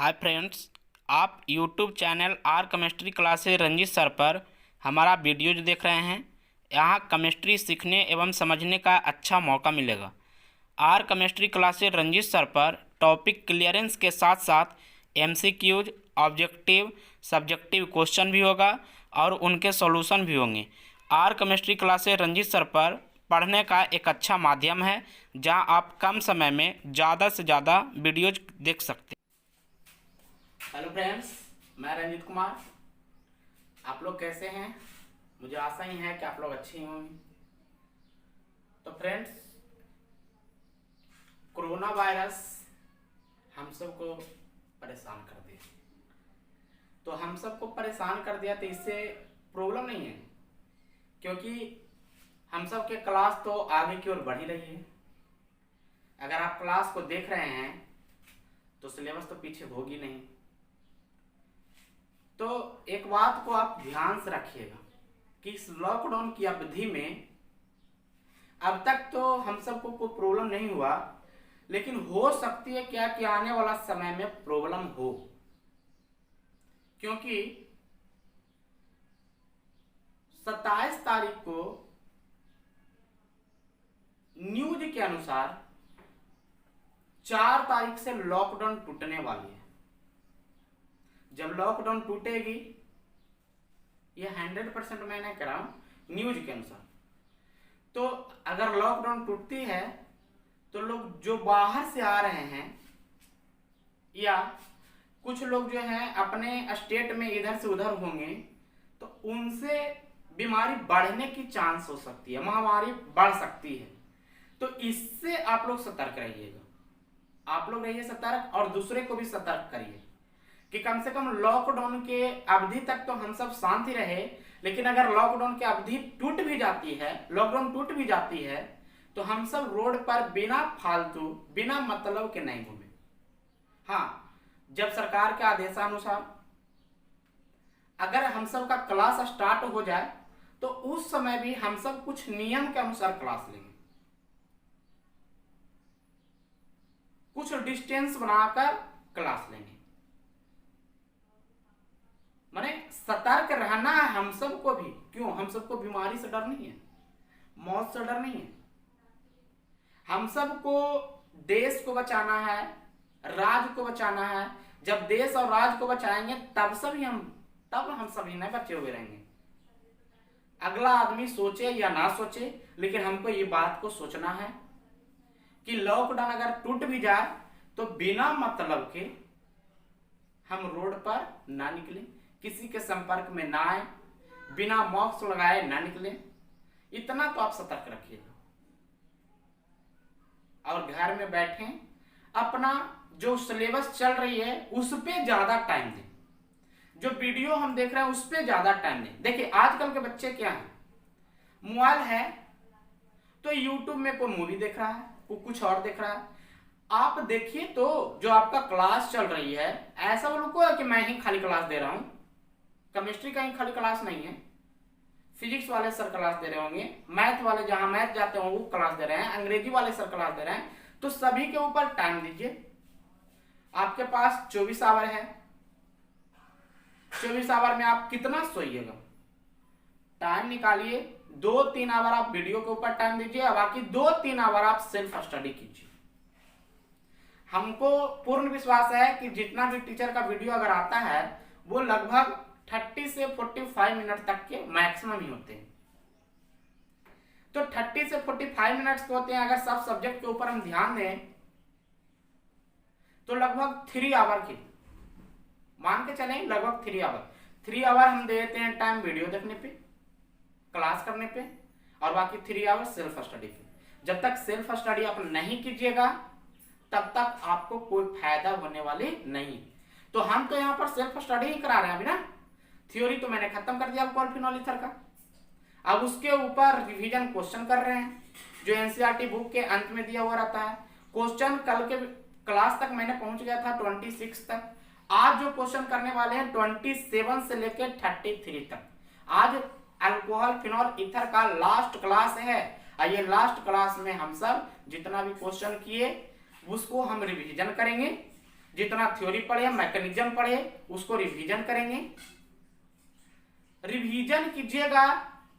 हाय friends, आप YouTube channel R chemistry classes Ranjit sir पर हमारा वीडियोज देख रहे हैं। यहाँ केमिस्ट्री सीखने एवं समझने का अच्छा मौका मिलेगा। R chemistry classes Ranjit sir पर टॉपिक क्लियरेंस के साथ साथ एमसीक्यूज, ऑब्जेक्टिव, सब्जेक्टिव क्वेश्चन भी होगा और उनके सॉल्यूशन भी होंगे। R chemistry classes Ranjit sir पर पढ़ने का एक अच्छा माध्यम है जहां आप कम समय में ज़्यादा से ज़्यादा वीडियोज देख सकते हैं। हेलो फ्रेंड्स, मैं रंजीत कुमार। आप लोग कैसे हैं? मुझे आशा ही है कि आप लोग अच्छे ही होंगे। तो फ्रेंड्स, कोरोना वायरस हम सबको परेशान कर दिया। तो हम सबको परेशान कर दिया तो इससे प्रॉब्लम नहीं है, क्योंकि हम सब के क्लास तो आगे की ओर बढ़ ही रही है। अगर आप क्लास को देख रहे हैं तो सिलेबस तो पीछे होगी नहीं। तो एक बात को आप ध्यान से रखिएगा कि इस लॉकडाउन की अवधि में अब तक तो हम सबको कोई प्रॉब्लम नहीं हुआ, लेकिन हो सकती है क्या कि आने वाला समय में प्रॉब्लम हो, क्योंकि 27 तारीख को न्यूज के अनुसार 4 तारीख से लॉकडाउन टूटने वाली है। जब लॉकडाउन टूटेगी, ये 100% मैं नहीं कह रहा हूं, न्यूज के अनुसार, तो अगर लॉकडाउन टूटती है तो लोग जो बाहर से आ रहे हैं या कुछ लोग जो हैं अपने स्टेट में इधर से उधर होंगे, तो उनसे बीमारी बढ़ने की चांस हो सकती है, महामारी बढ़ सकती है। तो इससे आप लोग सतर्क रहिएगा। आप लोग रहिए सतर्क और दूसरे को भी सतर्क करिए कि कम से कम लॉकडाउन के अवधि तक तो हम सब शांति रहे। लेकिन अगर लॉकडाउन की अवधि टूट भी जाती है तो हम सब रोड पर बिना फालतू, बिना मतलब के नहीं घूमे। हाँ, जब सरकार के आदेशानुसार अगर हम सब का क्लास स्टार्ट हो जाए तो उस समय भी हम सब कुछ नियम के अनुसार क्लास लेंगे, कुछ डिस्टेंस बनाकर क्लास लेंगे। माने सतर्क रहना है हम सबको भी। क्यों? हम सबको बीमारी से डर नहीं है, मौत से डर नहीं है। हम सबको देश को बचाना है, राज्य को बचाना है। जब देश और राज्य को बचाएंगे तब हम सभी नहीं बचे हुए रहेंगे। अगला आदमी सोचे या ना सोचे, लेकिन हमको ये बात को सोचना है कि लॉकडाउन अगर टूट भी जाए तो बिना मतलब के हम रोड पर ना निकलें, किसी के संपर्क में ना आए, बिना मास्क लगाए ना निकलें। इतना तो आप सतर्क रखिएगा और घर में बैठें, अपना जो सिलेबस चल रही है उस पे ज्यादा टाइम दें। जो वीडियो हम देख रहे हैं उस पे ज्यादा टाइम दें। देखिए आजकल के बच्चे क्या हैं, मोबाइल है तो यूट्यूब में कोई मूवी देख रहा है, कोई कुछ और देख रहा है। आप देखिए तो जो आपका क्लास चल रही है, ऐसा बोलो को कि मैं ही खाली क्लास दे रहा हूं। केमिस्ट्री का ही खाली क्लास नहीं है, फिजिक्स वाले सर क्लास दे रहे होंगे, मैथ वाले जहां मैथ जाते हो वो क्लास दे रहे हैं, अंग्रेजी वाले सर क्लास दे रहे हैं। तो सभी के ऊपर टाइम दीजिए। आपके पास 24 आवर है, 24 आवर में आप कितना सोइएगा? टाइम निकालिए, 2-3 आवर आप वीडियो के ऊपर टाइम दीजिए और बाकी 2-3 आवर आप सेल्फ स्टडी कीजिए। हमको पूर्ण विश्वास है कि जितना भी टीचर का वीडियो अगर आता है वो लगभग 30 से 45 मिनट तक के मैक्सिमम ही होते हैं। तो 30 से 45 मिनट्स के होते हैं। अगर सब सब्जेक्ट के ऊपर हम ध्यान दें तो लगभग 3 आवर की मान के चलें, लगभग 3 आवर हम दे देते हैं टाइम वीडियो देखने पे, क्लास करने पे, और बाकी 3 आवर सेल्फ स्टडी पे। जब तक सेल्फ स्टडी आप नहीं कीजिएगा तब तक आपको कोई फायदा होने वाली नहीं। तो हम तो यहाँ पर सेल्फ स्टडी ही करा रहे हैं अभी ना। थ्योरी तो मैंने खत्म कर दिया पॉलीफिनोल ईथर का। अब उसके ऊपर रिवीजन क्वेश्चन कर रहे हैं जो एनसीईआरटी बुक के अंत में दिया हुआ रहता है। क्वेश्चन कल के क्लास तक मैंने पहुंच गया था 26 तक। आज जो क्वेश्चन करने वाले हैं 27 से लेकर 33 तक। आज अल्कोहल फिनॉल ईथर का लास्ट क्लास है और ये लास्ट क्लास में हम सब जितना भी क्वेश्चन किए उसको हम रिवीजन करेंगे जितना थ्योरी पढ़े, मैकेनिज्म पढ़े, उसको रिवीजन करेंगे। रिवीजन कीजिएगा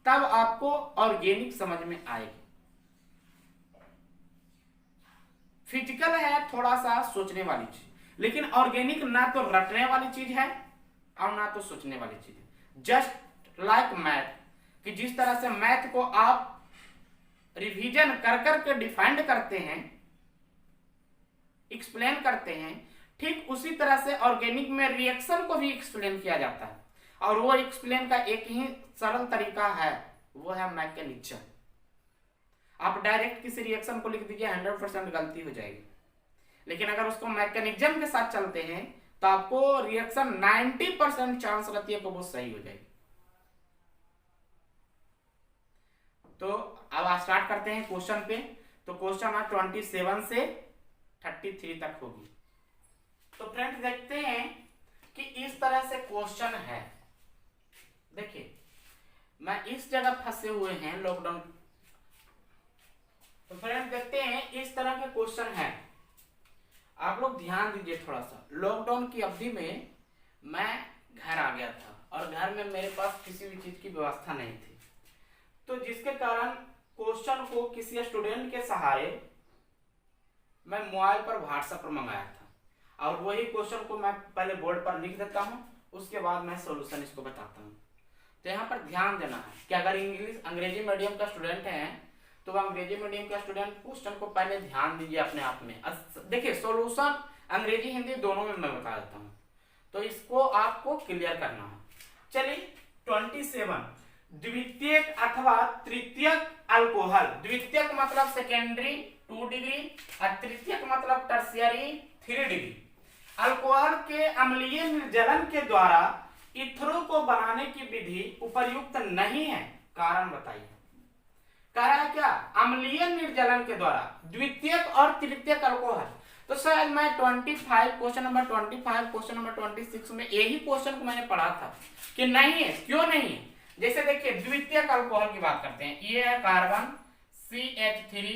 तब आपको ऑर्गेनिक समझ में आएगी। फिजिकल है थोड़ा सा सोचने वाली चीज, लेकिन ऑर्गेनिक ना तो रटने वाली चीज है और ना तो सोचने वाली चीज है। जस्ट लाइक मैथ, कि जिस तरह से मैथ को आप रिवीजन कर करके डिफाइंड करते हैं, एक्सप्लेन करते हैं, ठीक उसी तरह से ऑर्गेनिक में रिएक्शन को भी एक्सप्लेन किया जाता है। और वो एक्सप्लेन का एक ही सरल तरीका है, वो है मैकेनिज्म। आप डायरेक्ट किसी रिएक्शन को लिख दीजिए, 100% गलती हो जाएगी। लेकिन अगर उसको मैकेनिज्म के साथ चलते हैं तो आपको रिएक्शन 90% चांस रहती है कि वो सही हो जाएगी। तो अब स्टार्ट करते हैं क्वेश्चन पे। तो क्वेश्चन 27 से 33 तक होगी। तो फ्रेंड्स देखते हैं कि इस तरह से क्वेश्चन है। देखिए मैं इस जगह फंसे हुए हैं लॉकडाउन। तो फ्रेंड्स देखते हैं इस तरह के क्वेश्चन है, आप लोग ध्यान दीजिए थोड़ा सा। लॉकडाउन की अवधि में मैं घर आ गया था और घर में मेरे पास किसी भी चीज की व्यवस्था नहीं थी, तो जिसके कारण क्वेश्चन को किसी स्टूडेंट के सहारे मैं मोबाइल पर व्हाट्सएप पर मंगाया था और वही क्वेश्चन को मैं पहले बोर्ड पर लिख देता हूं, उसके बाद मैं सॉल्यूशन इसको बताता हूं। तो यहाँ पर ध्यान देना है कि अगर अंग्रेजी मीडियम का स्टूडेंट है तो वह अंग्रेजी मीडियम का स्टूडेंट क्वेश्चन को पहले ध्यान दीजिए अपने आप में। देखिए सॉल्यूशन अंग्रेजी हिंदी दोनों में मैं बता देता हूँ, तो इसको आपको क्लियर करना है। चलिए 27, द्वितीयक अथवा तृतीयक अल्कोहल। द्वितीयक मतलब सेकेंडरी 2 डिग्री और तृतीयक मतलब टर्शियरी 3 डिग्री। अल्कोहल के अम्लीय निर्जलन के द्वारा इथरो को बनाने की विधि उपयुक्त नहीं है, कारण बताइए। कह रहा है क्या? अम्लीय निर्जलन के द्वारा द्वितीयक और तृतीयक अल्कोहल। तो शायद मैं 25 क्वेश्चन नंबर 25 क्वेश्चन नंबर 26 में यही क्वेश्चन को मैंने पढ़ा था कि नहीं है, क्यों नहीं है। जैसे देखिए द्वितीयक अल्कोहल की बात करते हैं, ये है कार्बन CH3,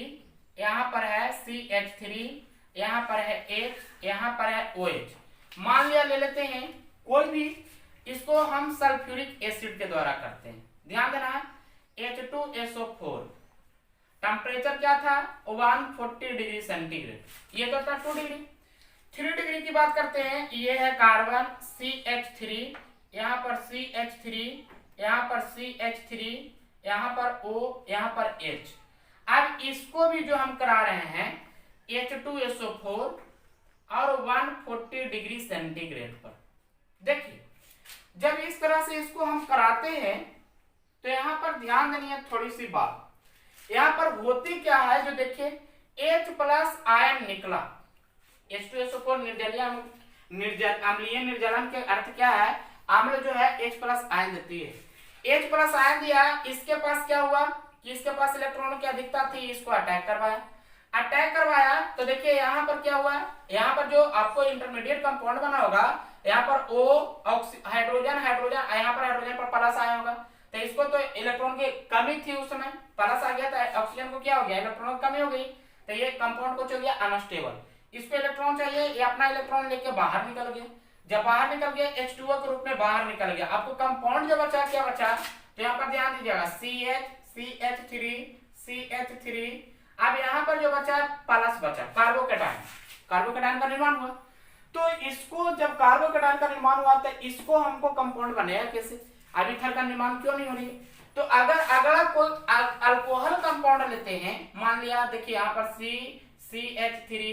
यहाँ पर है CH3, यहाँ पर है H, यहाँ पर है OH। मान लिया ले लेते हैं कोई भी, इसको हम सल्फ्यूरिक एसिड के द्वारा करते हैं। ध्यान देना है H2SO4, टेम्परेचर क्या था 140 डिग्री सेंटीग्रेड, ये तो था 2 डिग्री। 3 डिग्री की बात करते हैं, ये है कार्बन CH3, यहाँ पर CH3, यहाँ पर CH3, यहाँ पर O, यहाँ पर H। अब इसको भी जो हम करा रहे हैं H2SO4 और 140 डिग्री सेंटीग्रेड पर। देखिए जब इस तरह से इसको हम कराते हैं तो यहाँ पर ध्यान देनी है थोड़ी सी बात। यहाँ पर होती क्या है, जो देखिए H+ आयन निकला। H2SO4 अम्लीय निर्जलन के अर्थ क्या है, अम्ल जो है H+ आयन देती है। H+ आयन दिया, इसके पास क्या हुआ कि इसके पास इलेक्ट्रॉनों की अधिकता थी, इसको अटैक करवाया। तो देखिए यहाँ पर क्या हुआ, यहाँ पर जो आपको इंटरमीडिएट कंपाउंड बना होगा, यहाँ पर O हाइड्रोजन, यहाँ पर हाइड्रोजन पर प्लस आया होगा, तो इसको तो इलेक्ट्रॉन की कमी थी उस समय, प्लस आ गया था, ऑक्सीजन को क्या हो गया, इलेक्ट्रॉन की कमी हो गई, तो ये कंपाउंड को चल गया अनस्टेबल। इसको इलेक्ट्रॉन चाहिए, ये अपना इलेक्ट्रॉन लेके बाहर निकल गया। जब बाहर निकल गया H2O के रूप में बाहर निकल गया। आपको कंपाउंड जो बचा क्या बचा, तो यहाँ पर ध्यान दीजिएगा CH3। अब यहाँ पर जो बचा प्लस बचा, कार्बोकेटाइन का निर्माण हुआ। तो इसको जब कार्बोकेटाइन का निर्माण हुआ तो इसको हमको कंपाउंड बनाया कैसे, अभी इथर का निर्माण क्यों नहीं हो रही है। तो अगर अगला कोई अल्कोहल कंपाउंड लेते हैं, मान लिया देखिए यहाँ पर CH3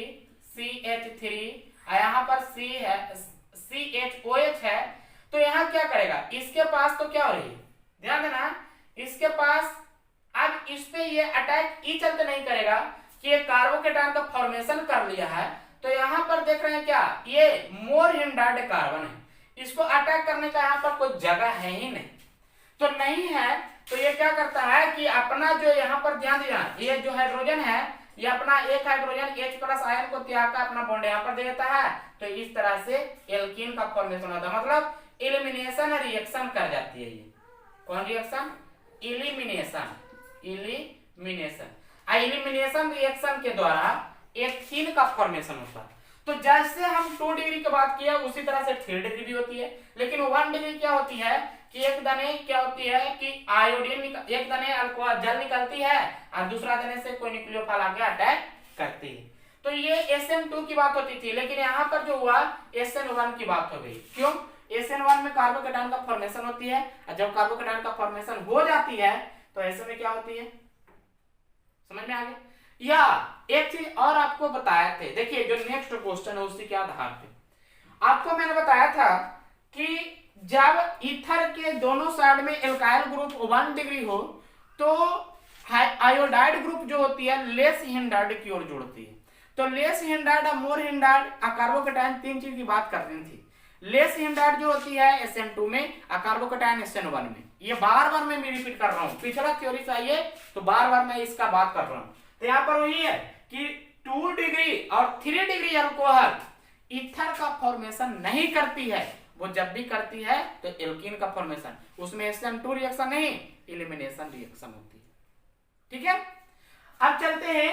यहाँ पर C है, CHOH है, तो यहाँ क्या करेगा, इसके पास तो क्या हो रही है, ध्यान देना, इसके पास अब इस पे ये अटैक ई चलते नहीं करेगा कि ये कार्बोकेटाइन का फॉर्मेशन कर लिया है। तो यहाँ पर देख रहे हैं क्या, ये मोर हिंडर्ड कार्बन है, इसको अटैक करने का यहाँ पर कोई जगह है ही नहीं, तो नहीं है। तो ये क्या करता है कि अपना जो यहाँ पर ध्यान दिया, ये जो हाइड्रोजन है, ये अपना एक हाइड्रोजन H+ आयन को त्याग कर अपना बॉन्ड यहाँ पर दे देता है। तो इस तरह से एल्कीन का फॉर्मेशन होता है, मतलब एलिमिनेशन रिएक्शन कर जाती है। ये कौन रिएक्शन, एलिमिनेशन रिएक्शन के द्वारा एथीन का फॉर्मेशन होता है। तो जैसे हम 2 डिग्री की बात किया उसी तरह से 3 डिग्री भी होती है, लेकिन 1 डिग्री क्या होती है कि एक दने क्या होती है कि आयोडीन एक दने अल्कोहल जल निकलती है और दूसरा दने से कोई न्यूक्लियोफाइल आके अटैक करती है। तो ये SN2 की बात होती थी, लेकिन यहाँ पर जो हुआ SN1 की बात हो गई। क्यों? SN1 में कार्बोकेटायन का फॉर्मेशन होती है, और जब कार्बोकेटायन का फॉर्मेशन हो जाती है तो ऐसे में क्या होती है, समझ में आ गया? या एक चीज और आपको बताए थे, देखिए जो नेक्स्ट क्वेश्चन है उसी के आधार पे आपको मैंने बताया था कि जब ईथर के दोनों साइड में एल्काइल ग्रुप 1 डिग्री हो तो आयोडाइड ग्रुप जो होती है लेस हिंडर्ड की ओर जुड़ती है। तो लेस हिंडर्ड और मोर हिंडर्ड कार्बोकेटायन 3 चीज की बात कर रही थी। लेस हिंडर्ड जो होती है SN2 में और कार्बोकेटायन SN1 में। ये बार बार मैं रिपीट कर रहा हूं, पिछला थ्योरी चाहिए तो बार बार मैं इसका बात कर रहा हूं। तो यहाँ पर वही है कि 2 डिग्री और 3 डिग्री अल्कोहल ईथर का फॉर्मेशन नहीं करती है, वो जब भी करती है तो एल्कीन का फॉर्मेशन, उसमें SN2 रिएक्शन नहीं, एलिमिनेशन रिएक्शन होती है। ठीक है, अब चलते हैं,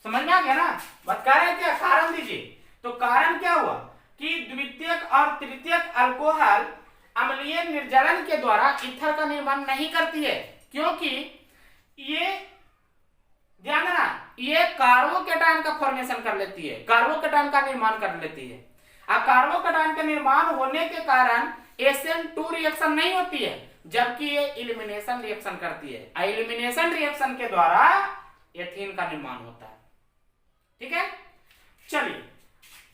समझ में आ गया ना? बता रहे क्या कारण दीजिए। तो कारण क्या हुआ कि द्वितीयक और तृतीयक अल्कोहल अम्लीय निर्जलन के द्वारा ईथर का निर्माण नहीं करती है, क्योंकि ये ध्यान देना, ये कार्बोकेटायन का फॉर्मेशन कर लेती है, कार्बोकेटायन का निर्माण कर लेती है। अब कार्बोकेटायन का निर्माण होने के कारण SN2 रिएक्शन नहीं होती है, जबकि ये एलिमिनेशन रिएक्शन करती है। एलिमिनेशन रिएक्शन के द्वारा एथीन का निर्माण होता है। ठीक है, चलिए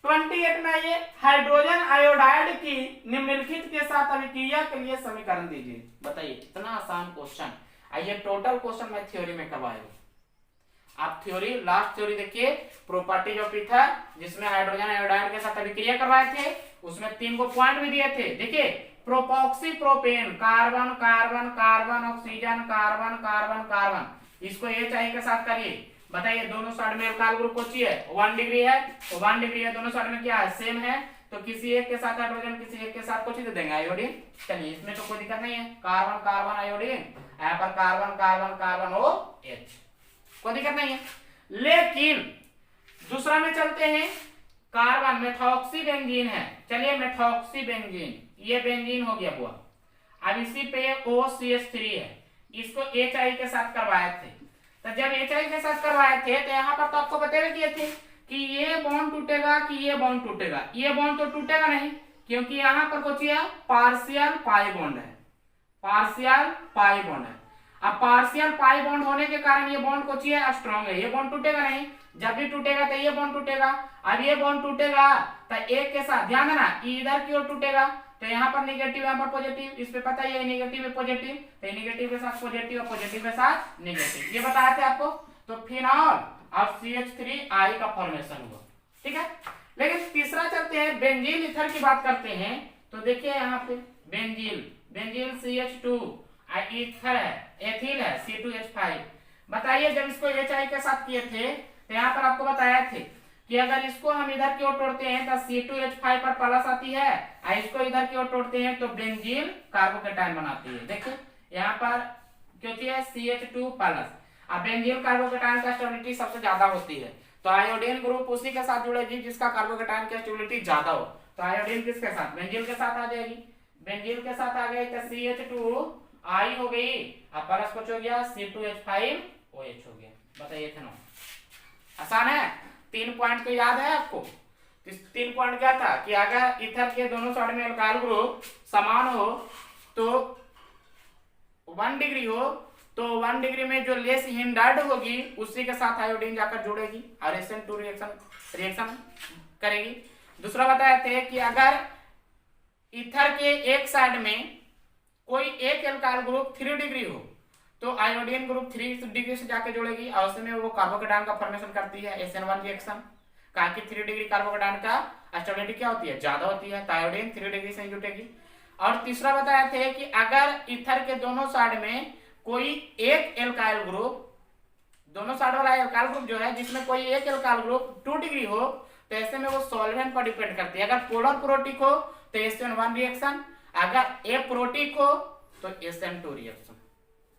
28 में ये हाइड्रोजन आयोडाइड की निम्नलिखित के साथ अभिक्रिया के लिए समीकरण दीजिए। बताइए, इतना आसान क्वेश्चन। आइए टोटल क्वेश्चन मैं थ्योरी में करवाएगा। आप थ्योरी, लास्ट थ्योरी देखिए, प्रॉपर्टीज ऑफ ईथर, जिसमें हाइड्रोजन आयोडाइड के साथ अभिक्रिया करवाए थे, उसमें 3 को पॉइंट भी दिए थे। देखिए, propoxy propane, carbon carbon carbon oxygen carbon carbon carbon, इसको HI के साथ करिए। बताइए दोनों साइड में एल्काइल ग्रुप कौन सी है? 1 डिग्री है, तो 1 डिग्री है, दोनों साइड में क्या है? सेम है। तो किसी एक के साथ हाइड्रोजन, किसी एक के साथ कौन सी दे देंगे? आयोडीन। चलिए इसमें तो कोई दिक्कत नहीं है, कार्बन कार्बन आयोडीन, यहाँ पर कार्बन कार्बन कार्बन OH, कोई दिक्कत नहीं है। लेकिन दूसरा में चलते हैं, कार्बन मेथॉक्सी बेंजीन है। चलिए मेथॉक्सी बेंजीन, ये बेंजीन हो गया हुआ। अब इसी पे OCH3 है, इसको HI के साथ करवाए थे। तो जब HI के साथ करवाए थे तो यहाँ पर तो आपको बता दिए थे कि ये बॉन्ड टूटेगा कि ये बॉन्ड टूटेगा। ये बॉन्ड तो टूटेगा नहीं, क्योंकि यहाँ पर कुछ पार्शियल पाई बॉन्ड है, पार्शियल पाई बॉन्ड है। अब पार्शियल पाई बॉन्ड होने के कारण ये बॉन्ड कुछ स्ट्रॉन्ग है, ये बॉन्ड टूटेगा नहीं। जब भी टूटेगा तो ये बॉन्ड टूटेगा। अब ये बॉन्ड टूटेगा तो एक के साथ, ध्यान देना, इधर की ओर टूटेगा तो यहाँ पर नेगेटिव, यहाँ पर पॉजिटिव, इस पे पता है नेगेटिव है पॉजिटिव, तो नेगेटिव के साथ पॉजिटिव और पॉजिटिव के साथ नेगेटिव, ये बताए थे आपको। तो फिनॉल और CH3I का फॉर्मेशन हुआ। ठीक है, लेकिन तीसरा चलते हैं, बेंजील ईथर की बात करते हैं। तो देखिए यहाँ पे बेंजील, बेंजील CH2, ईथर है, एथिल है C2H5। बताइए जब इसको HI के साथ किए थे तो यहाँ पर आपको बताया थे कि अगर इसको हम इधर की ओर तोड़ते हैं तो C2H5 पर प्लस आती है, और इसको इधर की ओर तोड़ते हैं तो बेंजील कार्बोकेटायन बनाती है। देखिए यहाँ पर क्योंकि है CH2 प्लस, अब बेंजील कार्बोकेटायन का स्टेबिलिटी सबसे ज्यादा होती है, तो आयोडीन ग्रुप उसी के साथ जुड़ेगी जिसका कार्बोकेटायन की स्टेबिलिटी ज्यादा हो। तो आयोडीन किसके साथ? बेंजील के साथ आ जाएगी। बेंजील के साथ आ गई तो CH2I हो गई, अब प्लस कुछ हो गया C2H5OH हो गया। बताइए थे ना, आसान है। 3 पॉइंट तो याद है आपको? 3 पॉइंट क्या था कि अगर ईथर के दोनों साइड में अल्काइल ग्रुप समान हो तो 1 डिग्री हो, तो 1 डिग्री में जो लेस हिंडर्ड होगी उसी के साथ आयोडीन जाकर जुड़ेगी और SN2 रिएक्शन करेगी। दूसरा बताए थे कि अगर ईथर के एक साइड में कोई एक एल्काइल ग्रुप 3 डिग्री हो तो आयोडीन ग्रुप 3 डिग्री से जाकर जुड़ेगी और उसमें वो कार्बोकेटायन का फॉर्मेशन करती है, SN1 रिएक्शन। कहा कि 3 डिग्री कार्बोकेटायन का स्टेबिलिटी क्या होती है? ज्यादा होती है, तो आयोडीन 3 डिग्री से जुटेगी। और तीसरा बताए थे कि अगर ईथर के दोनों साइड में कोई एक एल्काइल ग्रुप, दोनों साइड वाला एल्काइल ग्रुप जो है जिसमें कोई एक एल्काइल ग्रुप 2 डिग्री हो, तो ऐसे में वो सॉल्वेंट पर डिपेंड करती है। अगर पोलर प्रोटिक हो तो SN1 रिएक्शन, अगर एप्रोटिक हो तो SN2 रिएक्शन।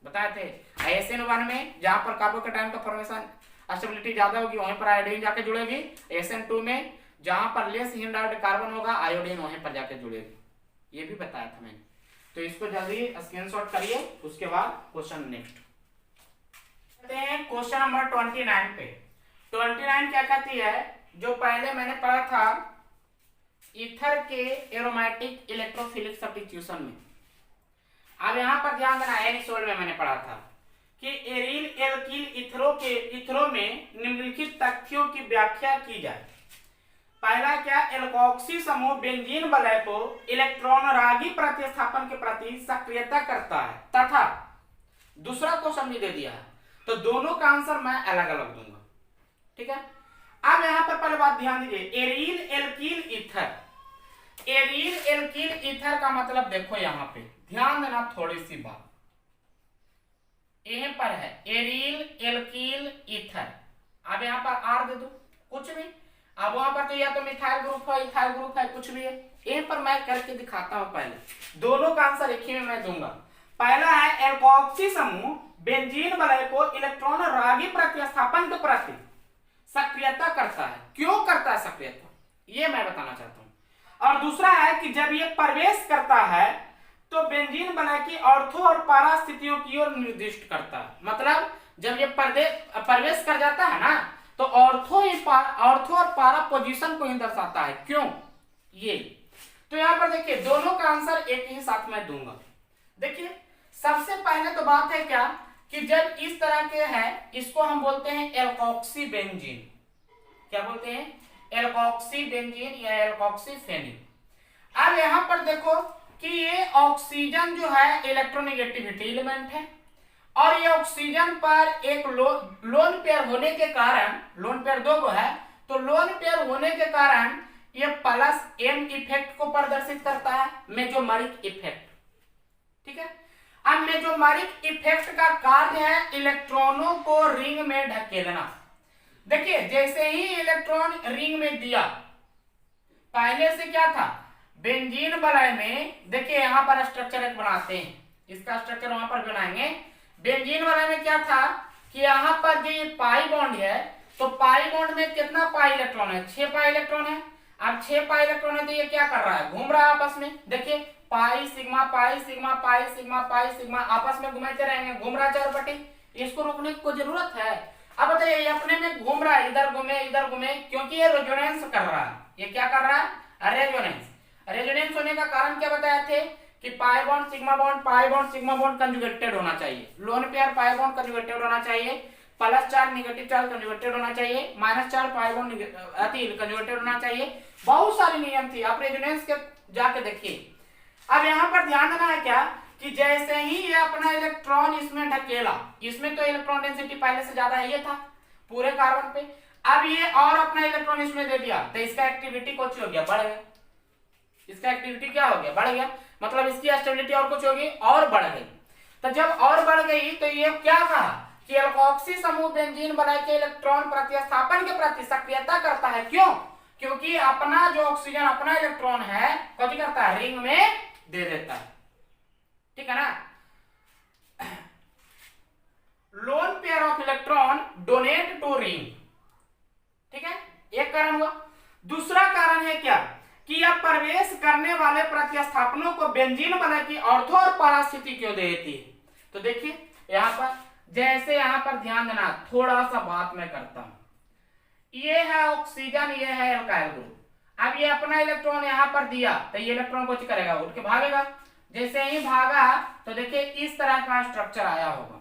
बताए थे SN1 में जहां पर कार्बोकेटायन का फॉर्मेशन स्टेबिलिटी ज्यादा होगी वहीं पर आयोडीन जाके जुड़ेगी, SN2 में जहां पर लेस हिंडर्ड कार्बन होगा आयोडीन वहीं पर जाके जुड़ेगी, ये भी बताया था मैंने। तो इसको जल्दी स्क्रीनशॉट करिए, उसके बाद क्वेश्चन नेक्स्ट क्वेश्चन नंबर 29 पे। 29 क्या कहती है, जो पहले मैंने पढ़ा था ईथर के एरोमेटिक इलेक्ट्रोफिलिक सब्स्टिट्यूशन में। अब यहां पर ध्यान देना, एनिसोल में मैंने पढ़ा था कि एरिल एल्किल इथरो में निम्नलिखित तथ्यों की व्याख्या की जाए। पहला क्या, एल्कोक्सी समूह बेंजीन वलय को इलेक्ट्रॉन रागी प्रतिस्थापन के प्रति सक्रियता करता है तथा दूसरा क्वेश्चन भी दे दिया है, तो दोनों का आंसर मैं अलग अलग दूंगा, ठीक है। अब यहां पर पहले बात ध्यान दीजिए, aryl alkyl ether. Aryl alkyl ether का मतलब देखो, यहां पे ध्यान देना थोड़ी सी बात, यहां पर है एरिल एल्किल ईथर। अब यहां पर आर दे दो कुछ भी, अब वहां पर तो या तो मिथाइल ग्रुप है, इथाइल ग्रुप है, कुछ भी है। यहां पर मैं करके दिखाता हूं, पहले दोनों का आंसर एक ही में मैं दूंगा। पहला है एल्कोक्सी समूह बेंजीन वलय को इलेक्ट्रॉन रागी प्रतिस्थापन के प्रति सक्रियता करता है। क्यों करता है सक्रियता, ये मैं बताना चाहता हूं। और दूसरा है कि जब ये प्रवेश करता है तो बेंजीन वलय की ऑर्थो और पारा स्थितियों की ओर निर्दिष्ट करता है। मतलब जब ये प्रवेश कर जाता है ना, तो ऑर्थो और पारा पोजीशन को ही दर्शाता है। क्यों, ये तो यहां पर देखिए दोनों का आंसर एक ही साथ में दूंगा। देखिए सबसे पहले तो बात है क्या कि जब इस तरह के है, इसको हम बोलते हैं एल्कोक्सी बेंजीन। क्या बोलते हैं, एल्कोक्सी बेंजीन या एल्कोक्सी फेनिल। अब यहां पर देखो कि ये ऑक्सीजन जो है इलेक्ट्रोनेगेटिविटी एलिमेंट है, और ये ऑक्सीजन पर एक लोन पेयर होने के कारण, लोन पेयर दो है, तो लोन पेयर होने के कारण ये प्लस एम इफेक्ट को प्रदर्शित करता है, मेसोमेरिक इफेक्ट, ठीक है। अब मेसोमेरिक इफेक्ट का कार्य है इलेक्ट्रॉनों को रिंग में ढकेलना। देखिए जैसे ही इलेक्ट्रॉन रिंग में दिया, पहले से क्या था, बेंजीन वलय में देखिए यहां पर स्ट्रक्चर एक बनाते हैं, इसका स्ट्रक्चर वहां पर बनाएंगे। बेंजीन वलय में क्या था कि यहां पर जो ये पाई बॉन्ड है, तो पाई बॉन्ड में कितना पाई इलेक्ट्रॉन है, 6 पाई इलेक्ट्रॉन है। अब 6 पाई इलेक्ट्रॉन है तो ये क्या कर रहा है, घूम रहा है आपस में। देखिए pi sigma pi sigma pi sigma pi sigma आपस में घुमाते रहेंगे, घूम रहा है चारों, इसको रोकने की कोई जरूरत है। अब बताइए अपने में घूम रहा है, इधर घूमे क्योंकि ये रेजोनेंस कर रहा है। ये क्या कर रहा है, रेजोनेंस। रेजोनेंस होने का कारण क्या बताए थे कि pi bond sigma bond conjugated होना चाहिए, lone pair pi bond conjugated होना चाहिए, plus charge negative charge conjugated होना चाहिए, minus charge pi bond conjugated होना चाहिए। बहुत सारे नियम थी, आप रेजोनेंस के जाके देखिए। अब यहाँ पर ध्यान देना है क्या कि जैसे ही ये अपना इलेक्ट्रॉन इसमें ढकेला, इसमें तो इलेक्ट्रॉन डेंसिटी पहले से ज्यादा है, ये था पूरे कार्बन पे। अब ये और अपना इलेक्ट्रॉन इसमें दे दिया, तो इसका एक्टिविटी कुछ हो गया, बढ़ गया। इसका एक्टिविटी क्या हो गया, बढ़ गया, मतलब इसकी स्टेबिलिटी और कुछ होगी और बढ़ गई। तो जब और बढ़ गई तो ये क्या कहा कि एल्कोक्सी समूह बेंजीन वलय के इलेक्ट्रॉन प्रतिस्थापन के प्रति सक्रियता करता है। क्यों, क्योंकि अपना जो ऑक्सीजन अपना इलेक्ट्रॉन है क्या करता है, रिंग में दे देता है, ठीक है ना। Lone pair of electron donate to ring, ठीक है, एक कारण हुआ। दूसरा कारण है क्या कि यह प्रवेश करने वाले प्रतिस्थापनों को बेंजीन वलय की ऑर्थो और पारा स्थिति क्यों देती है। तो देखिए यहां पर जैसे यहां पर ध्यान देना, थोड़ा सा बात मैं करता हूं। ये है ऑक्सीजन, ये है एल्काइल ग्रुप। अब ये अपना इलेक्ट्रॉन यहां पर दिया, तो ये इलेक्ट्रॉन कुछ करेगा, उठ के भागेगा। जैसे ही भागा तो देखिए इस तरह का स्ट्रक्चर आया होगा।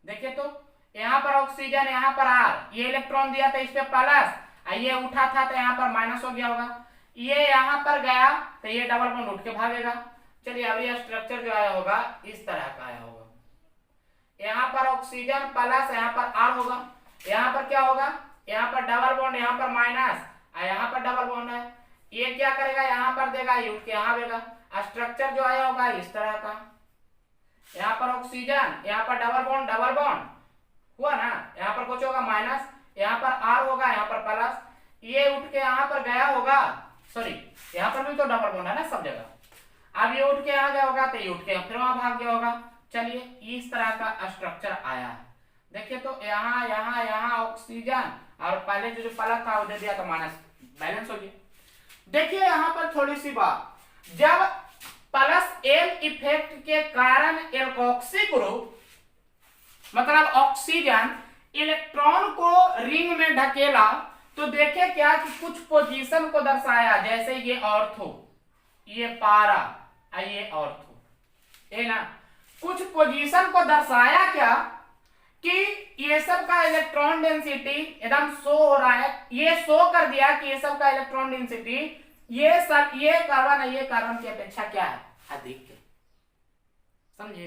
देखिए तो यहां पर ऑक्सीजन, यहां पर आर, ये इलेक्ट्रॉन दिया तो इस पे प्लस, ये उठा था तो यहाँ पर माइनस हो गया होगा। ये यहाँ पर गया तो ये डबल बॉन्ड उठ के भागेगा। चलिए अब ये स्ट्रक्चर जो आया होगा इस तरह का आया होगा। यहाँ पर ऑक्सीजन प्लस, यहाँ पर आर होगा, यहाँ पर क्या होगा, यहाँ पर डबल बॉन्ड, यहाँ पर माइनस, यहाँ पर डबल बॉन्ड है। ये क्या करेगा, यहाँ पर देगा, ये उठ के यहाँ देगा। स्ट्रक्चर जो आया होगा इस तरह का, यहाँ पर ऑक्सीजन, यहाँ पर डबल बॉन्ड हुआ ना, यहाँ पर कुछ होगा माइनस, यहाँ पर आर होगा, यहाँ पर प्लस, ये उठ के यहाँ पर गया होगा, सॉरी यहाँ पर भी तो डबल बॉन्ड है ना सब जगह। अब ये उठ के यहाँ गया होगा तो ये उठ के फिर वहां भाग गया होगा। चलिए इस तरह का स्ट्रक्चर आया है। देखिए तो यहाँ यहाँ यहाँ ऑक्सीजन, और पहले जो प्लस था वो दे दिया तो माइनस, बैलेंस हो गया। देखिए यहाँ पर थोड़ी सी बात, जब प्लस एल इफेक्ट के कारण एल्कोक्सी ग्रुप मतलब ऑक्सीजन इलेक्ट्रॉन को रिंग में ढकेला, तो देखे क्या कि कुछ पोजीशन को दर्शाया, जैसे ये ऑर्थो, ये पारा, ये ऑर्थो, है ना। कुछ पोजीशन को दर्शाया क्या कि ये सब का इलेक्ट्रॉन डेंसिटी एकदम शो हो रहा है, ये शो कर दिया कि ये सब का इलेक्ट्रॉन डेंसिटी ये सब ये कार्बन की अपेक्षा क्या है, अधिक है। समझे?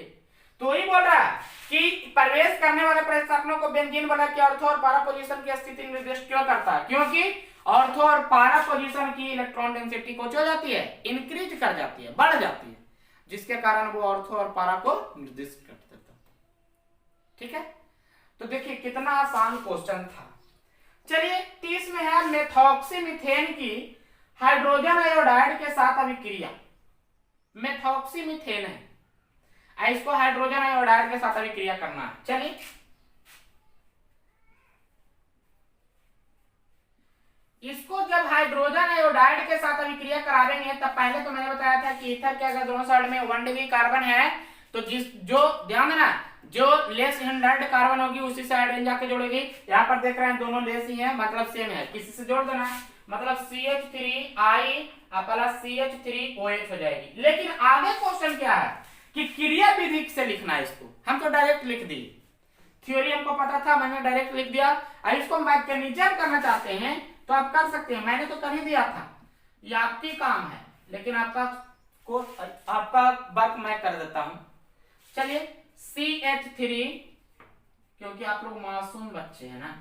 तो ही बोल रहा है कि प्रवेश करने वाले प्रतिस्थापनों को बेंजीन बना के ऑर्थो और पारा पोजीशन की स्थिति निर्दिष्ट क्यों करता है, क्योंकि ऑर्थो और पारा पोजीशन की इलेक्ट्रॉन डेंसिटी कुछ हो जाती है, इंक्रीज कर जाती है, बढ़ जाती है, जिसके कारण वो ऑर्थो और पारा को निर्दिष्ट कर देता है। ठीक है, तो देखिए कितना आसान क्वेश्चन था। चलिए 30 में है मेथॉक्सीमीथेन की हाइड्रोजन आयोडाइड के साथ अभिक्रिया। मेथॉक्सीमीथेन है, इसको हाइड्रोजन आयोडाइड के साथ अभिक्रिया करना है। चलिए इसको जब हाइड्रोजन आयोडाइड के साथ अभिक्रिया करावेंगे, तब पहले तो मैंने बताया था कि ईथर के अगर दोनों साइड में 1 डिग्री कार्बन है, तो जो ध्यान देना, जो लेस हिंडर्ड कार्बन होगी उसी से हाइड्रोजन जाके जोड़ेगी। यहाँ पर देख रहे हैं दोनों लेस ही है, मतलब सेम है, किसी से जोड़ देना, मतलब CH3I प्लस CH3OH हो जाएगी। लेकिन आगे क्वेश्चन क्या है कि क्रिया विधि से लिखना है इसको, हम तो डायरेक्ट लिख दिए, थ्योरी हमको पता था, मैंने डायरेक्ट लिख दिया। इसको मैकेनिज्म करना चाहते हैं तो आप कर सकते हैं, मैंने तो कर ही दिया था, ये आपकी काम है, लेकिन आपका वर्क मैं कर देता हूं। चलिए CH3, क्योंकि आप लोग मासूम बच्चे हैं ना,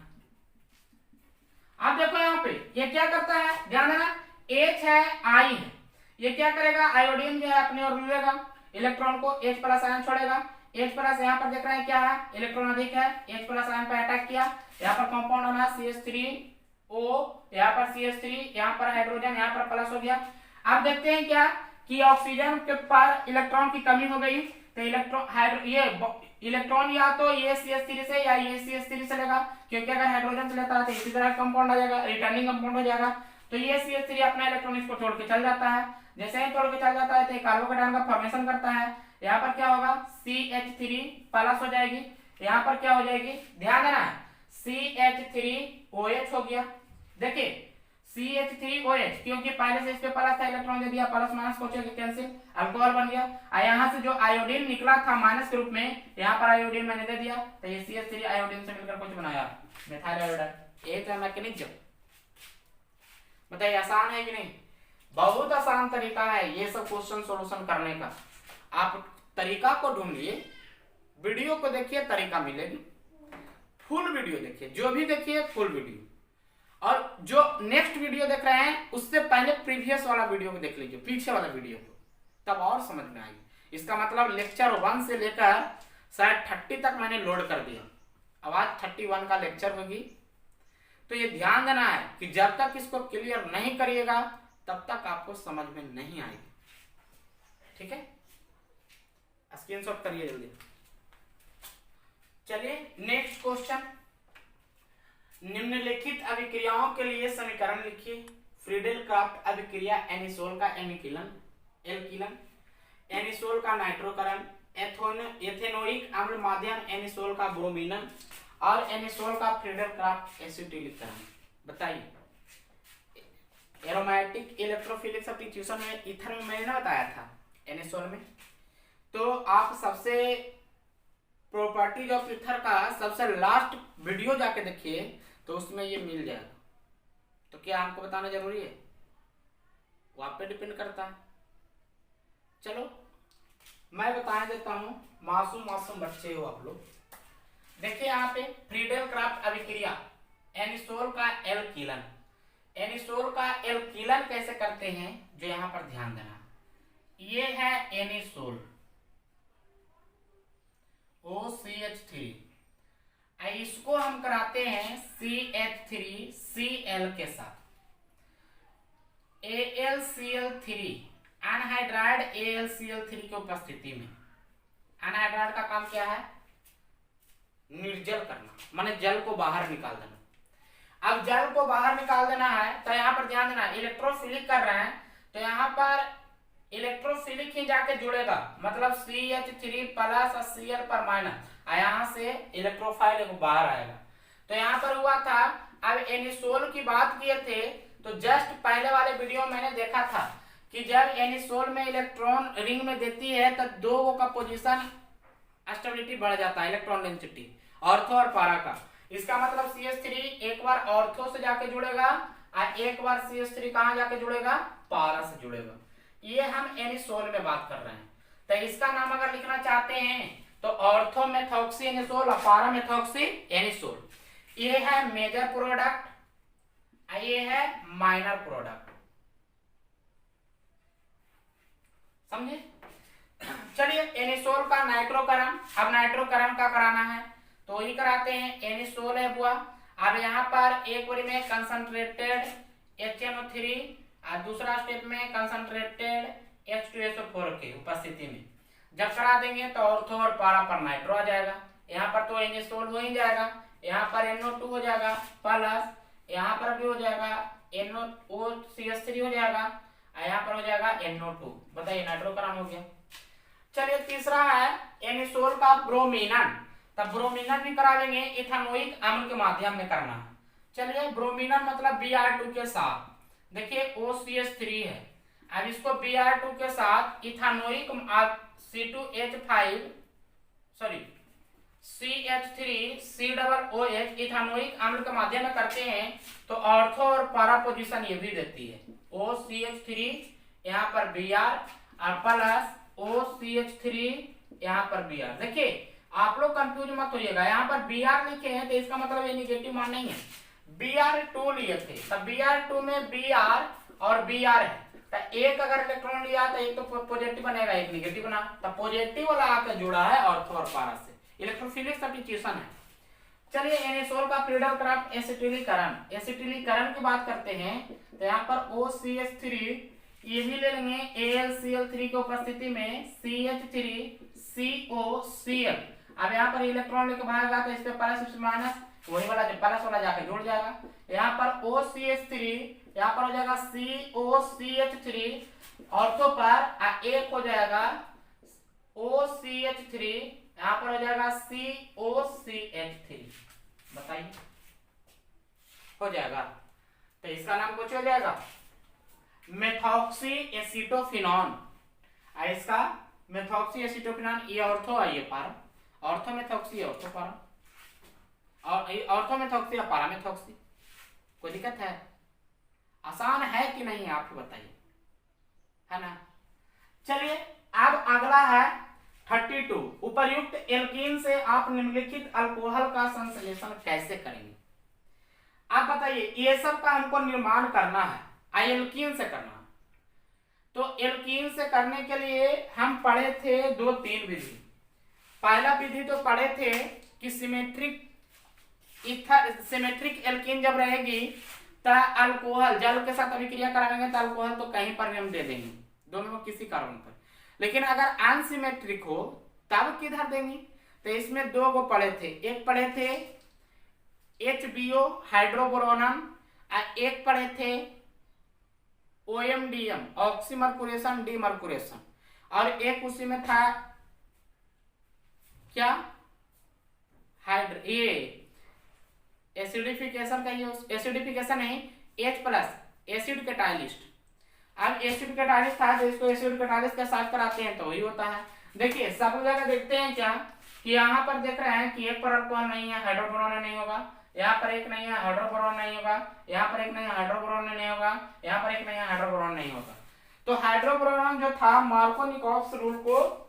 आप देखो यहाँ पे ये क्या करता है, ध्यान देना, H है I है, ये क्या करेगा, आयोडीन जो है अपनी ओर लेगा, इलेक्ट्रॉन को H प्लस आयन छोड़ेगा। H प्लस यहाँ पर देख रहे हैं क्या है, इलेक्ट्रॉन अधिक है, H प्लस आयन पर अटैक किया, यहाँ पर कंपाउंड बना CH3O, यहाँ पर CH3, यहाँ पर हाइड्रोजन, यहाँ पर प्लस हो गया। अब देखते हैं क्या कि ऑक्सीजन के पार इलेक्ट्रॉन की कमी हो गई, तो इलेक्ट्रॉन या तो ये CH3 से या ये CH3 से लेगा, क्योंकि अगर हाइड्रोजन से लेता है तो इसी तरह कंपाउंड आ जाएगा, रिटर्निंग कंपाउंड हो जाएगा। तो ये CH3 अपना इलेक्ट्रॉन इसको छोड़ के चल जाता है, जैसे ही छोड़ के चल जाता है तो कार्बोकेटायन का फॉर्मेशन करता है। यहाँ पर क्या होगा, CH3 प्लस हो जाएगी, यहाँ पर क्या हो जाएगी, ध्यान देना, CH3OH हो गया। देखिए CH3OH, क्योंकि पहले से इस पे प्लस था, इलेक्ट्रॉन दे दिया, प्लस माइनस को कैंसिल, अल्कोहल बन गया। यहाँ से जो आयोडीन निकला था माइनस के रूप में, यहाँ पर आयोडीन मैंने दे दिया, तो ये CH3 आयोडीन से मिलकर कुछ बनाया, मेथाइल आयोडाइड। एक है मैकेनिज्म, बताइए आसान है कि नहीं? बहुत आसान तरीका है ये सब क्वेश्चन सॉल्यूशन करने का। आप तरीका को ढूंढिए, वीडियो को देखिए, तरीका मिलेगी। फुल वीडियो देखिए, जो भी देखिए फुल वीडियो, और जो नेक्स्ट वीडियो देख रहे हैं उससे पहले प्रीवियस वाला वीडियो को देख लीजिए, पीछे वाला वीडियो को, तब और समझ में आएगी। इसका मतलब लेक्चर 1 से लेकर शायद 30 तक मैंने लोड कर दिया, अब आज 31 का लेक्चर होगी। तो ये ध्यान देना है कि जब तक इसको क्लियर नहीं करिएगा तब तक आपको समझ में नहीं आएगी। ठीक है, स्क्रीनशॉट करिए जल्दी। चलिए नेक्स्ट क्वेश्चन, निम्नलिखित अभिक्रियाओं के लिए समीकरण लिखिए। फ्रीडेल क्राफ्ट अभिक्रिया, एनिसोल का एल्किलन, एनिसोल का नाइट्रोकरण, एथेनोइक अम्ल माध्यम एनिसोल का ब्रोमीनम, और एनिसोल का फ्रीडेल क्राफ्ट एसिटिलीकरण। बताइए, एरोमेटिक इलेक्ट्रोफिलिक सब्स्टिट्यूशन में ईथर में मैंने बताया था, एनिसोल में। तो आप सबसे प्रॉपर्टीज ऑफ ईथर का सबसे लास्ट वीडियो जाके देखिए, तो उसमें ये मिल जाएगा। तो क्या हमको बताना जरूरी है? वो आप पे डिपेंड करता है। चलो मैं बता देता हूं, मासूम बच्चे हो आप लोग। देखिए यहाँ पे फ्रीडेल क्राफ्ट अभिक्रिया, एनिसोल का एल्किलन, एनिसोल का एल्किलन कैसे करते हैं, जो यहाँ पर ध्यान देना, ये है एनिसोल OCH3, इसको हम कराते हैं CH3Cl के साथ, AlCl3 अनहाइड्राइड AlCl3 की उपस्थिति में। अनहाइड्राइड का काम क्या है, निर्जल करना, माने जल को बाहर निकाल देना। अब जल को बाहर निकाल देना है तो यहाँ पर ध्यान देना, इलेक्ट्रोफिलिक कर रहे हैं तो यहाँ पर इलेक्ट्रोफिलिक ही जाके जुड़ेगा, मतलब CH3 प्लस और Cl पर माइनस, यहाँ से इलेक्ट्रोफाइल बाहर आएगा। तो यहाँ पर हुआ था, अब एनिसोल की बात किए थे तो जस्ट पहले वाले वीडियो में मैंने देखा था कि जब एनिसोल में इलेक्ट्रॉन रिंग में देती है तब दो का पोजीशन स्टेबिलिटी बढ़ जाता है, इलेक्ट्रॉन डेंसिटी ऑर्थो और पारा का। इसका मतलब CH3 एक बार ऑर्थो से जाके जुड़ेगा और एक बार CH3 कहां जाके जुड़ेगा, पारा से जुड़ेगा। ये हम एनिसोल में बात कर रहे हैं। तो इसका नाम अगर लिखना चाहते हैं तो ऑर्थो मेथॉक्सी एनिसोल और पारा मेथॉक्सी एनिसोल। ये है मेजर प्रोडक्ट, ये है माइनर प्रोडक्ट, समझे। चलिए एनिसोल का नाइट्रोकरण, अब नाइट्रोकरण का कराना है तो वही कराते हैं। एनिसोल है बुआ, अब यहाँ पर एक बारी में कंसंट्रेटेड HNO3 और दूसरा स्टेप में कंसंट्रेटेड H2SO4 की उपस्थिति में जब करा देंगे तो ऑर्थो और पारा पर नाइट्रो आ जाएगा। यहाँ पर तो एनिसोल हो ही जाएगा, यहाँ पर NO2 हो जाएगा प्लस यहाँ पर भी हो जाएगा NOCH3 हो जाएगा, यहाँ पर हो जाएगा NO2। बताइए नाइट्रोकरण हो गया। चलिए तीसरा है एनिसोल का ब्रोमीनन, तब ब्रोमीनन भी करा लेंगे, इथेनोइक अम्ल के माध्यम में करना है। चलिए ब्रोमीनन मतलब Br2 के साथ, देखिए OCH3 है, अब इसको Br2 के साथ ethanoic C2H5 sorry CH3COOH ethanoic अम्ल के माध्यम में करते हैं तो ऑर्थो और पारा पोजीशन ये भी देती है, OCH3 यहाँ पर Br और प्लस OCH3 यहाँ पर Br। देखिए आप लोग कंफ्यूज मत होइएगा, यहाँ पर Br लिखे हैं तो इसका मतलब ये निगेटिव मान नहीं है, Br2 लिए थे तब Br2 में Br और Br है तो एक अगर इलेक्ट्रॉन लिया तो एक तो पॉजिटिव बनेगा एक निगेटिव बना, तो पॉजिटिव वाला आकर जुड़ा है ऑर्थो और पारा से, इलेक्ट्रोफिलिक सब्स्टिट्यूशन है। चलिए एनिसोल का फ्रीडम क्राफ्ट एसिटिलीकरण, एसिटिलीकरण की बात करते हैं तो यहाँ पर OCH3 ये भी ले लेंगे AlCl3 की उपस्थिति में CH3COCl। अब यहाँ पर इलेक्ट्रॉन लेके भागेगा तो इस पे प्लस माइनस वही वाला प्लस वाला जाके जुड़ जाएगा। यहाँ पर OCH3 यहाँ पर हो जाएगा COCH3 ऑर्थो पर एक हो जाएगा OCH3 यहाँ पर हो जाएगा COCH3। बताइए हो जाएगा तो इसका नाम कुछ हो जाएगा मेथॉक्सी एसिटोफिनॉन, इसका मेथॉक्सी एसिटोफिनॉन, ये ऑर्थो है ये पारा, ऑर्थो मेथॉक्सी ऑर्थो पारा और ऑर्थो मेथॉक्सी और पारा मेथॉक्सी। कोई दिक्कत है? आसान है कि नहीं आप बताइए, है ना। चलिए अब अगला है 32, उपर्युक्त एल्कीन से आप निम्नलिखित अल्कोहल का संश्लेषण कैसे करेंगे। आप बताइए ये सब का हमको निर्माण करना है, एल्कीन से करना है। तो एल्कीन से करने के लिए हम पढ़े थे 2-3 विधि। पहला विधि तो पढ़े थे कि सिमेट्रिक एल्कीन जब रहेगी तो अल्कोहल जल के साथ अभिक्रिया कराएंगे तो अल्कोहल तो कहीं पर हम दे देंगे दोनों में किसी कार्बन पर, लेकिन अगर अनसिमेट्रिक हो तब किधर देंगे। तो इसमें 2 को पढ़े थे, एक पढ़े थे HBO हाइड्रोबोरोनम और एक पढ़े थे OMDM ऑक्सीमर्कुरेशन डीमर्कुरेशन, और एक उसी में था क्या ये एसिडिफिकेशन का यूज, एसिडिफिकेशन नहीं H+ एसिड कैटालिस्ट। अब एसिड कैटालिस्ट था तो इसको एसिड कैटालिस्ट के साथ कराते हैं तो वही होता है। देखिए सब जगह देखते हैं क्या कि यहाँ पर देख रहे हैं कि एक पर अल्कोहल नहीं है हाइड्रोबोरोन नहीं होगा, यहाँ पर एक नहीं है हाइड्रोबोरोन नहीं होगा, यहाँ पर एक नहीं है हाइड्रोबोरोन नहीं होगा, यहाँ पर एक नहीं है हाइड्रोबोरोन नहीं होगा। तो हाइड्रोबोरोन जो था मार्कोनिकॉफ रूल को,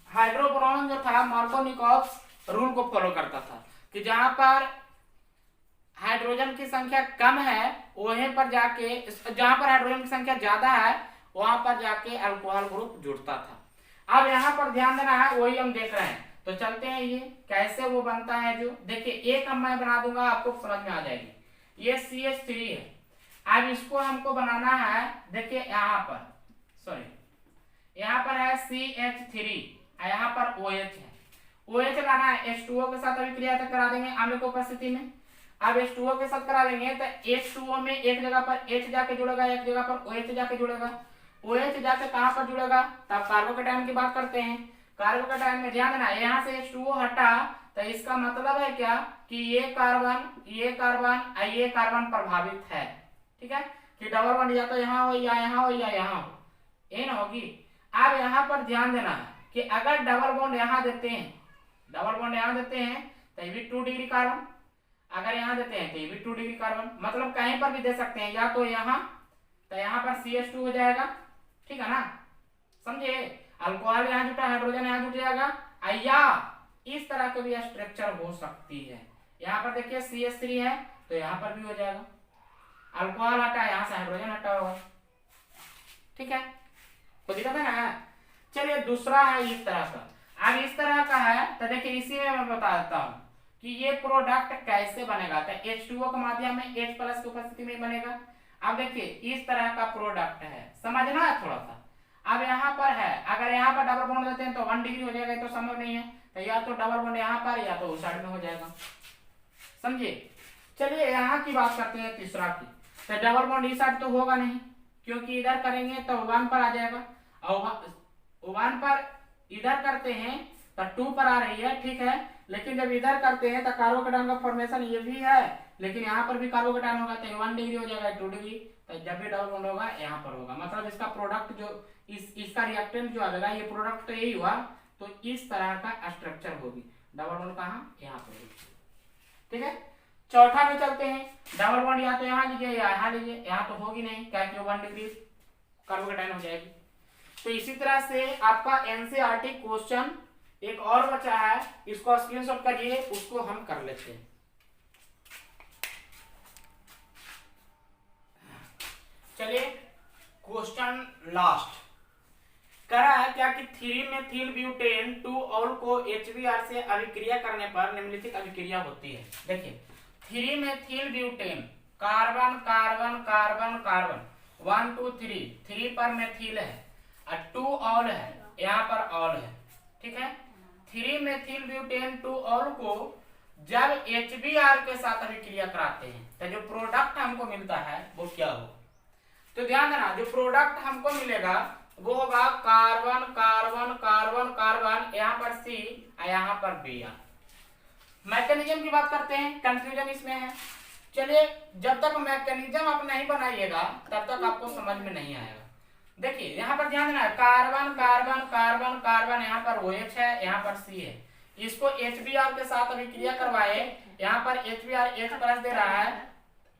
हाइड्रोबोरोन जो था मार्कोनिकॉफ रूल को फॉलो करता था कि जहां पर हाइड्रोजन की संख्या कम है वहीं पर जाके, जहां पर हाइड्रोजन की संख्या ज्यादा है वहां पर जाके अल्कोहल ग्रुप जुड़ता था। अब यहाँ पर ध्यान देना है, वही हम देख रहे हैं। तो चलते हैं ये कैसे वो बनता है, जो देखिए एक अब मैं बना दूंगा आपको समझ में आ जाएगी। ये CH3 है, अब इसको हमको बनाना है, देखिए यहाँ पर सॉरी यहाँ पर है CH3 यहाँ पर OH है। OH लाना है, H2O के साथ अभिक्रिया तक करा देंगे अम्ल की उपस्थिति में। अब H2O के साथ करा देंगे तो H2O में एक जगह पर H जाके जुड़ेगा, एक जगह पर OH जाके जुड़ेगा। OH जाके कहां पर जुड़ेगा, तब कार्बोकेटायन की बात करते हैं। कार्बोकेटायन में ध्यान देना, यहाँ से H2O हटा तो इसका मतलब है क्या कि ये कार्बन प्रभावित है। ठीक है, कि डबल बॉन्ड या तो यहाँ हो या यहाँ हो या यहाँ हो, ये ना होगी। अब यहाँ पर ध्यान देना है कि अगर डबल बॉन्ड यहाँ देते हैं, तो ये भी 2 डिग्री कार्बन, अगर यहाँ देते हैं तो ये भी 2 डिग्री कार्बन, मतलब कहीं पर भी दे सकते हैं, या तो यहाँ तो यहाँ पर CH2 हो जाएगा। ठीक है ना, समझे। अल्कोहल यहाँ जुटा, हाइड्रोजन यहाँ जुट जाएगा, या इस तरह के भी स्ट्रक्चर हो सकती है। यहाँ पर देखिए CH3 है तो यहाँ पर भी हो जाएगा, अल्कोहल हटा यहाँ से हाइड्रोजन हटा होगा। ठीक है, तो दिक्कत है ना। चलिए दूसरा है इस तरह का। अब इस तरह का है तो देखिए इसी में मैं बता देता हूँ कि ये प्रोडक्ट कैसे बनेगा। तो H2O के माध्यम में H प्लस की उपस्थिति में बनेगा। अब देखिए इस तरह का प्रोडक्ट है, समझना है थोड़ा सा। अब यहाँ पर है, अगर यहाँ पर डबल बॉन्ड देते हैं तो 1 डिग्री हो जाएगा, तो संभव नहीं है, तो या तो डबल बॉन्ड यहाँ पर या तो उस साइड में हो जाएगा, समझिए। चलिए यहाँ की बात करते हैं तीसरा की। तो डबल बॉन्ड इस साइड तो होगा नहीं, क्योंकि इधर करेंगे तो 1 पर आ जाएगा, और 1 पर इधर करते हैं तो 2 पर आ रही है। ठीक है, लेकिन जब इधर करते हैं तो कार्बोकेटायन का फॉर्मेशन ये भी है, लेकिन यहाँ पर भी कार्बोकेटायन होगा तो 1 डिग्री हो जाएगा, 2 डिग्री। तो जब भी डबल बॉन्ड होगा यहाँ पर होगा, मतलब इसका प्रोडक्ट जो इसका रिएक्टेंट जो आएगा, ये प्रोडक्ट तो यही हुआ, तो इस तरह का स्ट्रक्चर होगी। डबल बॉन्ड कहाँ, यहाँ पर होगी। ठीक है, चौथा में चलते हैं। डबल बॉन्ड या तो यहाँ लीजिए या यहाँ लीजिए, यहाँ तो होगी नहीं, क्या 1 डिग्री कार्बोकेटायन हो जाएगी। तो इसी तरह से आपका एनसीईआरटी क्वेश्चन एक और बचा है, इसको स्क्रीनशॉट करिए, उसको हम कर लेते हैं। चलिए क्वेश्चन लास्ट करा है क्या कि 3 मेथिल ब्यूटेन 2 ऑल को HBr से अभिक्रिया करने पर निम्नलिखित अभिक्रिया होती है। देखिए 3 methyl butane, carbon carbon carbon carbon, 1 2 3 पर मेथिल है और 2 ऑल है, यहाँ पर ऑल है। ठीक है, 3 मेथिल ब्यूटेन 2 ऑल को जब HBr के साथ अभिक्रिया कराते हैं तो जो प्रोडक्ट हमको मिलता है वो क्या होगा। तो ध्यान देना, जो प्रोडक्ट हमको मिलेगा वो होगा कार्बन कार्बन कार्बन कार्बन, यहाँ पर C और यहाँ पर Br। मैकेनिज्म की बात करते हैं, कंफ्यूजन इसमें है। चलिए जब तक मैकेनिज्म आप नहीं बनाइएगा तब तक आपको समझ में नहीं आएगा। देखिए यहाँ पर ध्यान देना, कार्बन कार्बन कार्बन कार्बन, यहाँ पर OH है, यहाँ पर C है। इसको HBr के साथ अभिक्रिया करवाए, यहाँ पर HBr H प्लस दे रहा है,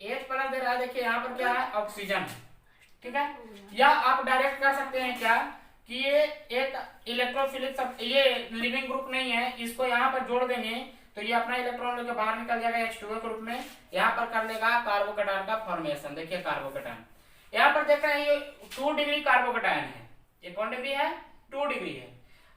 H प्लस दे रहा है। देखिए यहाँ पर क्या है, ऑक्सीजन है। ठीक है, या आप डायरेक्ट कर सकते हैं क्या कि ये एक इलेक्ट्रोफिलिक सब, ये लिविंग ग्रुप नहीं है, इसको यहाँ पर जोड़ देंगे तो ये अपना इलेक्ट्रॉन लेकर बाहर निकल जाएगा H2O ग्रुप में, यहाँ पर कर लेगा कार्बोकेटायन का फॉर्मेशन। देखिए कार्बोकेटायन यहाँ पर देख रहे हैं, ये 2 डिग्री कार्बोकेटायन है, ये कौन डिग्री है, 2 डिग्री है।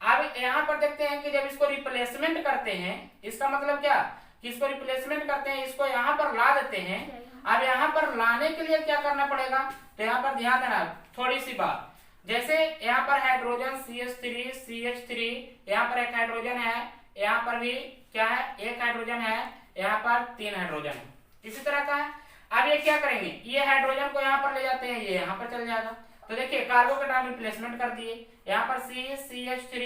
अब यहाँ पर देखते हैं कि जब इसको रिप्लेसमेंट करते हैं, इसका मतलब क्या कि इसको रिप्लेसमेंट करते हैं, इसको यहाँ पर ला देते हैं। अब यहाँ पर लाने के लिए क्या करना पड़ेगा, तो यहाँ पर ध्यान देना थोड़ी सी बात। जैसे यहाँ पर हाइड्रोजन CH3 यहाँ पर एक हाइड्रोजन है, यहाँ पर भी क्या है, एक हाइड्रोजन है, यहाँ पर 3 हाइड्रोजन है, इसी तरह का है। अब ये क्या करेंगे, ये हाइड्रोजन को यहाँ पर ले जाते हैं, ये यहाँ पर चल जाएगा। तो देखिए कार्बोकेटायन रिप्लेसमेंट कर दिए, यहाँ पर CH3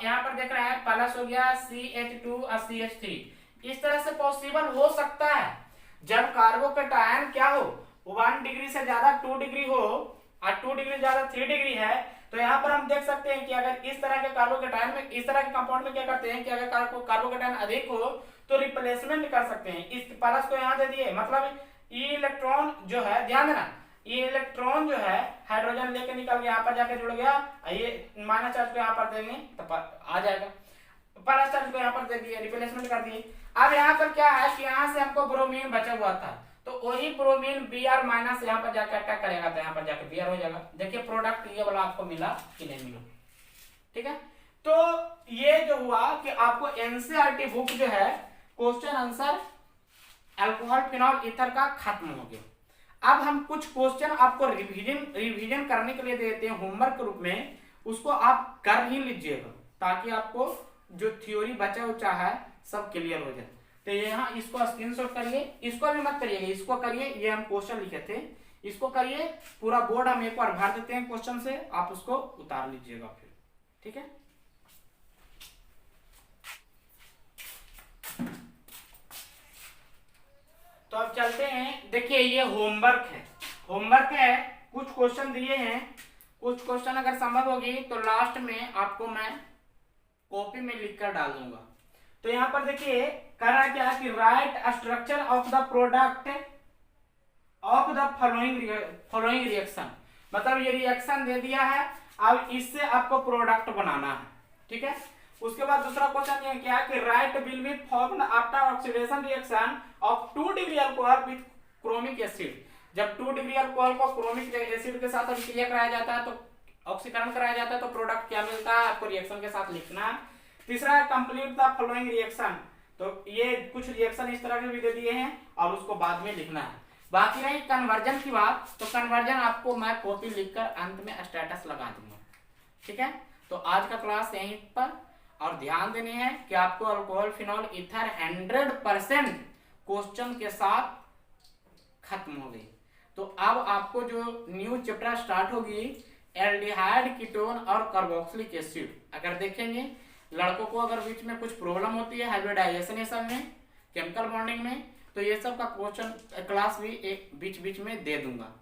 यहाँ पर देख रहे हैं प्लस हो गया CH2 और CH3। इस तरह से पॉसिबल हो सकता है जब कार्बोकेटायन क्या हो, 1 डिग्री से ज्यादा 2 डिग्री हो और 2 डिग्री ज्यादा 3 डिग्री है। तो यहाँ पर हम देख सकते हैं कि अगर इस तरह के कार्बोकेटायन में, इस तरह के कंपाउंड में क्या करते हैं कि अगर कार्बोकेटायन अधिक हो तो रिप्लेसमेंट कर सकते हैं। इस प्लस को यहाँ दे दिए, मतलब ये इलेक्ट्रॉन जो है, ध्यान देना, ये इलेक्ट्रॉन जो है हाइड्रोजन लेके निकल गया, यहाँ पर जाके जुड़ गया, ये माइनस चार्ज को यहाँ पर देंगे तो आ जाएगा, प्लस चार्ज को यहाँ पर दे दिए, रिप्लेसमेंट कर दिए। अब यहाँ पर क्या है कि यहाँ से हमको ब्रोमीन बचा हुआ था, तो वही ब्रोमीन Br माइनस यहाँ पर जाकर अटैक करेगा, तो यहाँ पर जाकर Br हो जाएगा। देखिए प्रोडक्ट ये वाला आपको मिला कि नहीं मिला। ठीक है, तो ये जो हुआ कि आपको एनसीईआरटी बुक जो है question answer alcohol phenol ether का खत्म हो गया। अब हम कुछ क्वेश्चन आपको रिवीजन करने के लिए देते हैं होमवर्क के रूप में, उसको आप कर ही लीजिएगा। ताकि आपको जो थ्योरी बचा उचा है सब क्लियर हो जाए। तो यहाँ इसको स्क्रीनशॉट करिए, इसको भी मत करिएगा, इसको करिए, ये हम क्वेश्चन लिखे थे, इसको करिए, पूरा बोर्ड हम एक बार भर देते हैं क्वेश्चन से, आप उसको उतार लीजिएगा फिर, ठीक है। तो अब चलते हैं, देखिए ये होमवर्क है, होमवर्क है, कुछ क्वेश्चन दिए हैं, कुछ क्वेश्चन अगर संभव होगी तो लास्ट में आपको मैं कॉपी में लिखकर डाल दूंगा। तो यहाँ पर देखिए करना क्या कि right structure of the product of the following reaction, मतलब ये रिएक्शन दे दिया है, अब इससे आपको प्रोडक्ट बनाना है, ठीक है। उसके बाद दूसरा क्वेश्चन ये क्या कि right will be formed after oxidation reaction of 2 degree alcohol with chromic acid. जब 2 डिग्री अल्कोहल को क्रोमिक एसिड के साथ अभिक्रिया कराया जाता है, तो ऑक्सीकरण कराया जाता है, तो प्रोडक्ट क्या मिलता है आपको रिएक्शन के साथ लिखना है। तीसरा है कंप्लीट द फॉलोइंग रिएक्शन, तो ये कुछ रिएक्शन इस तरह के भी दे दिए हैं और उसको बाद में लिखना है। बाकी रही कन्वर्जन की बात, तो कन्वर्जन आपको मैं कॉपी लिखकर अंत में स्टेटस लगा दूंगा, ठीक है। तो आज का क्लास यहीं पर, और ध्यान देने है कि आपको अल्कोहल फिनॉल ईथर 100% क्वेश्चन के साथ खत्म हो गई। तो अब आपको जो न्यू चैप्टर स्टार्ट होगी एल्डिहाइड, कीटोन और कार्बोक्सिलिक एसिड, अगर देखेंगे लड़कों को अगर बीच में कुछ प्रॉब्लम होती है हाइब्रिडाइजेशन में, केमिकल बॉन्डिंग में, तो ये सब का क्वेश्चन क्लास भी एक बीच बीच में दे दूंगा।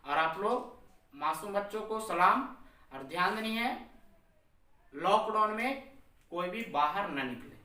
और आप लोग मासूम बच्चों को सलाम, और ध्यान देनी है लॉकडाउन में कोई भी बाहर न निकले।